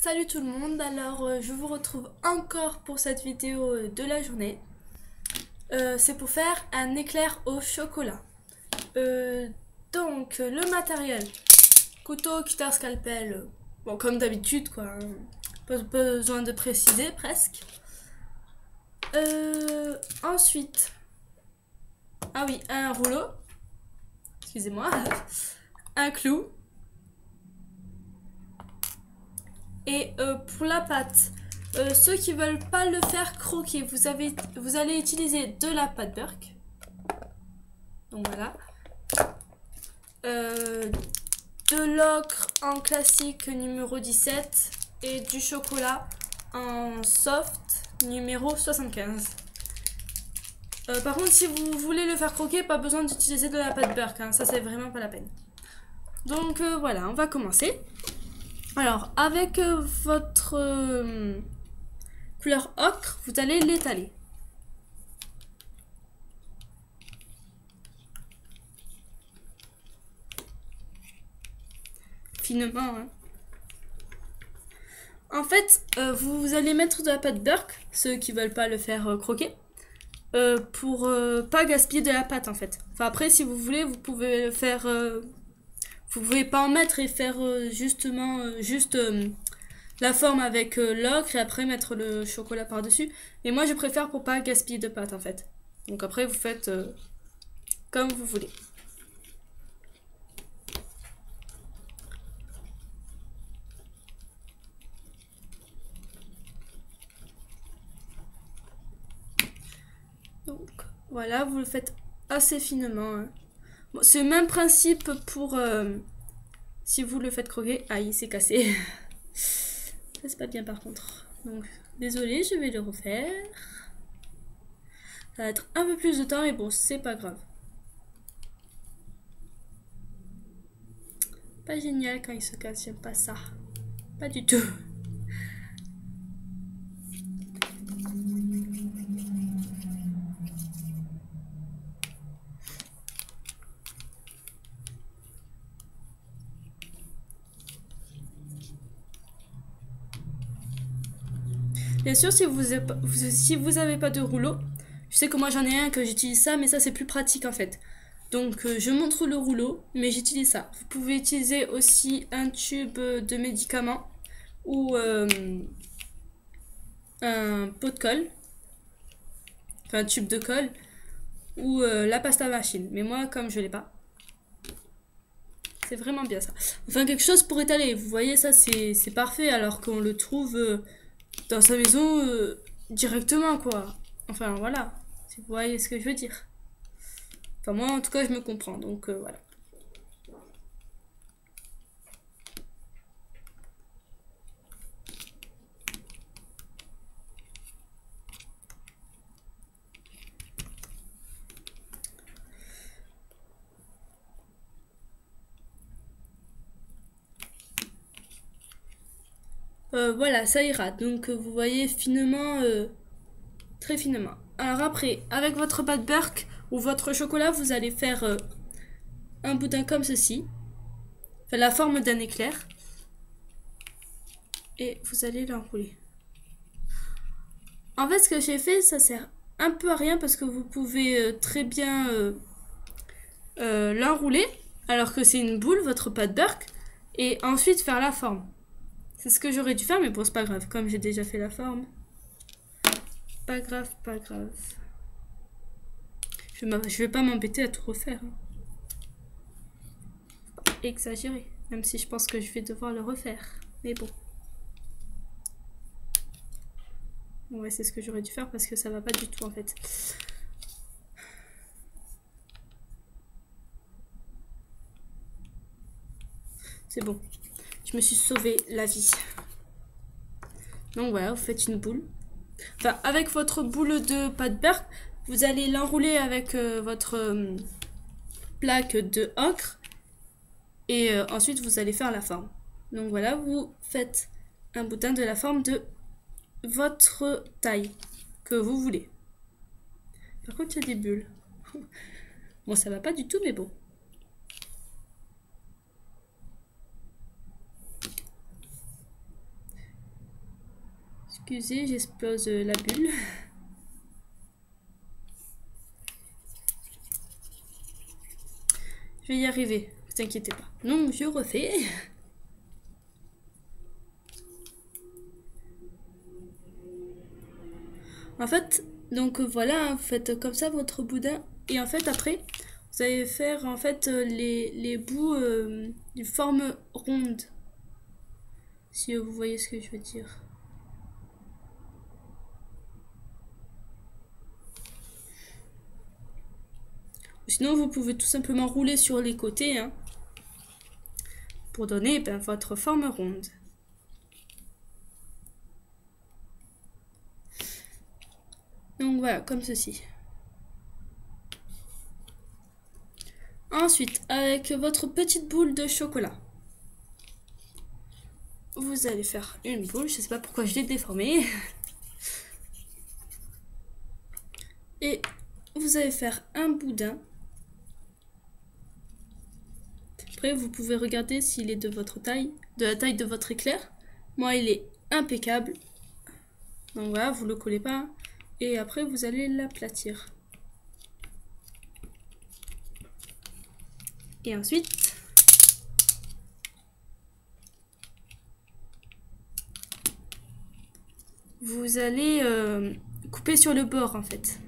Salut tout le monde, alors je vous retrouve encore pour cette vidéo de la journée. C'est pour faire un éclair au chocolat. Donc le matériel, couteau, cutter, scalpel, bon comme d'habitude quoi, hein. Pas besoin de préciser presque. Ensuite, ah oui, un rouleau, excusez-moi, un clou. Et pour la pâte, ceux qui veulent pas le faire croquer, vous allez utiliser de la pâte Burke. Donc voilà. De l'ocre en classique numéro 17 et du chocolat en soft numéro 75. Par contre, si vous voulez le faire croquer, pas besoin d'utiliser de la pâte Burke, hein, ça c'est vraiment pas la peine. Donc voilà, on va commencer. Alors, avec votre couleur ocre, vous allez l'étaler. Finement, hein. En fait, vous allez mettre de la pâte Burke, ceux qui veulent pas le faire croquer, pour pas gaspiller de la pâte en fait. Enfin après, si vous voulez, vous pouvez le faire. Vous pouvez pas en mettre et faire justement juste la forme avec l'ocre et après mettre le chocolat par-dessus. Mais moi, je préfère pour pas gaspiller de pâte en fait. Donc après, vous faites comme vous voulez. Donc voilà, vous le faites assez finement, hein. Bon, c'est le même principe pour si vous le faites croquer. Ah, il s'est cassé. Ça c'est pas bien par contre. Donc désolé, je vais le refaire. Ça va être un peu plus de temps, mais bon, c'est pas grave. Pas génial quand il se casse, j'aime pas ça. Pas du tout. Bien sûr, si vous avez pas de rouleau, je sais que moi j'en ai un que j'utilise ça, mais ça c'est plus pratique en fait. Donc je montre le rouleau, mais j'utilise ça. Vous pouvez utiliser aussi un tube de médicaments ou un pot de colle, enfin un tube de colle ou la pâte à machine. Mais moi, comme je l'ai pas, c'est vraiment bien ça. Enfin quelque chose pour étaler. Vous voyez ça, c'est parfait alors qu'on le trouve dans sa maison directement quoi. Enfin voilà, si vous voyez ce que je veux dire. Enfin moi en tout cas je me comprends donc voilà. Voilà, ça ira. Donc vous voyez finement, très finement. Alors après, avec votre pâte Burke ou votre chocolat, vous allez faire un boudin comme ceci. Enfin, la forme d'un éclair. Et vous allez l'enrouler. En fait, ce que j'ai fait, ça sert un peu à rien parce que vous pouvez très bien l'enrouler alors que c'est une boule, votre pâte Burke, et ensuite faire la forme. C'est ce que j'aurais dû faire, mais bon, c'est pas grave, comme j'ai déjà fait la forme. Pas grave, pas grave. Je vais pas m'embêter à tout refaire, hein. Pas exagérer, même si je pense que je vais devoir le refaire. Mais bon. Ouais, c'est ce que j'aurais dû faire parce que ça va pas du tout en fait. C'est bon. Je me suis sauvé la vie. Donc voilà, vous faites une boule. Enfin, avec votre boule de pâte Burke, vous allez l'enrouler avec votre plaque de ocre. Et ensuite, vous allez faire la forme. Donc voilà, vous faites un boudin de la forme de votre taille que vous voulez. Par contre, il y a des bulles. Bon, ça va pas du tout, mais bon. Excusez, j'explose la bulle. Je vais y arriver, ne vous inquiétez pas. Non, je refais. En fait, donc voilà, vous faites comme ça votre boudin. Et en fait, après, vous allez faire en fait les bouts d'une forme ronde. Si vous voyez ce que je veux dire. Sinon, vous pouvez tout simplement rouler sur les côtés hein, pour donner votre forme ronde. Donc voilà, comme ceci. Ensuite, avec votre petite boule de chocolat, vous allez faire une boule. Je ne sais pas pourquoi je l'ai déformée. Et vous allez faire un boudin. Après, vous pouvez regarder s'il est de votre taille, de la taille de votre éclair. Moi, il est impeccable. Donc voilà, vous ne le collez pas. Et après, vous allez l'aplatir. Et ensuite, vous allez couper sur le bord en fait.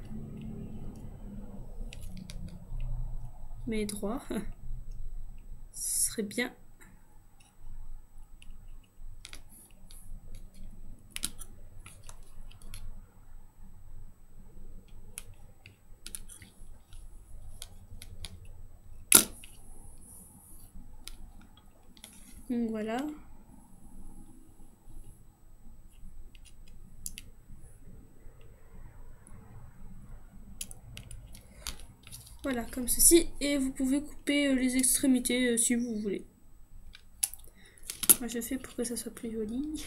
Mais droit. Ce serait bien. Donc voilà. Voilà, comme ceci. Et vous pouvez couper les extrémités si vous voulez. Moi, je fais pour que ça soit plus joli.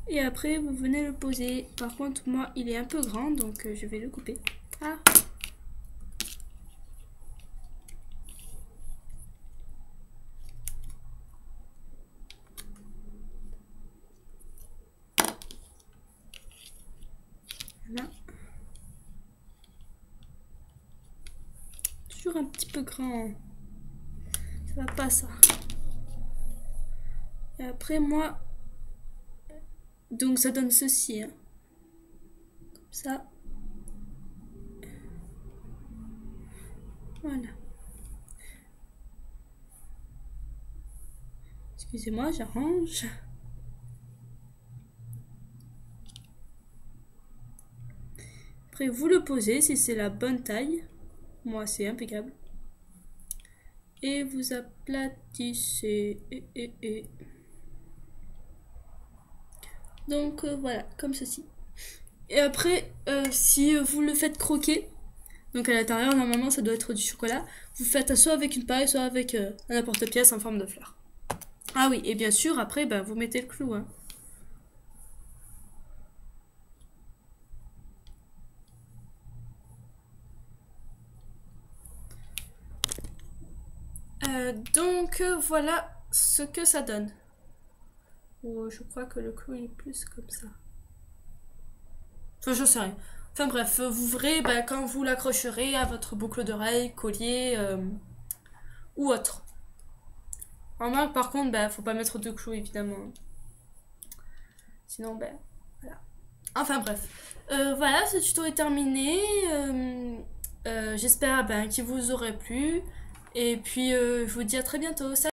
Et après, vous venez le poser. Par contre, moi, il est un peu grand, donc je vais le couper. Ah! Voilà. Toujours un petit peu grand. Ça va pas, ça. Et après, moi... Donc, ça donne ceci. Hein. Comme ça. Voilà. Excusez-moi, j'arrange. Après, vous le posez si c'est la bonne taille. Moi, c'est impeccable. Et vous aplatissez. Donc, voilà, comme ceci. Et après, si vous le faites croquer, donc à l'intérieur, normalement, ça doit être du chocolat. Vous faites soit avec une paille, soit avec un apporte-pièce en forme de fleur. Ah oui, et bien sûr, après, vous mettez le clou. Hein. Donc, voilà ce que ça donne. Oh, je crois que le clou est plus comme ça. Enfin, je sais rien. Enfin bref, vous verrez quand vous l'accrocherez à votre boucle d'oreille, collier ou autre. En main, par contre, faut pas mettre de clous évidemment. Sinon, voilà. Enfin bref. Voilà, ce tuto est terminé. J'espère qu'il vous aurait plu. Et puis, je vous dis à très bientôt. Salut!